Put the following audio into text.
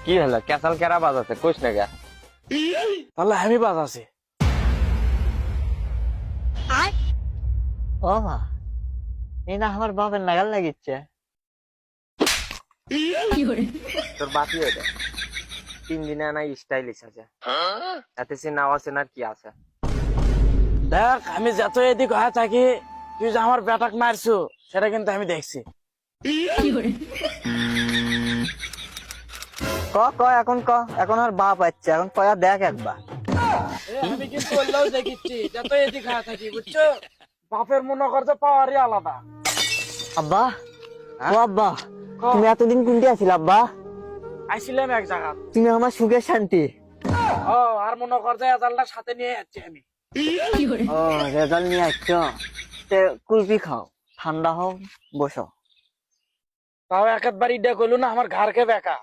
কি হলো ক্যাসাল কেরা বাজাচ্ছে কইস না গা। তাহলে আমি বাজাছি। ও মা, এই না আমার বাপের নাগাল লাগিচ্ছে। তোর বাপি ওইটা 3 দিনে না স্টাইলিশ আছে, এতে সে নাও আছে না কি আছে। দেখ আমি যত এদিক হয়ে থাকি, তুই যে আমার বেটাক মারছু সেটা কিন্তু আমি দেখছি। এখন আর বাপ আছে, এখন কয়া দেখ একবার। আমি কিন্তু বললেও দেখিচ্ছি যত এদিক হয়ে থাকি, বুঝছো? বাপের মনে করতে পাওয়ারই আলাদা। আব্বা, ও আব্বা, তুমি এতদিন কোনটি আছিল আব্বা? আইছিলাম এক জায়গা। তুমি আমার সুখের শান্তি। ও আর মনে করতে এজালটা সাথে নিয়ে যাচ্ছি আমি। ও রেজাল্ট নিয়ে আসছো, কুলফি খাও, ঠান্ডা হও, বসো। তাও একবার ইডা কইলো না আমার ঘরকে বেকা।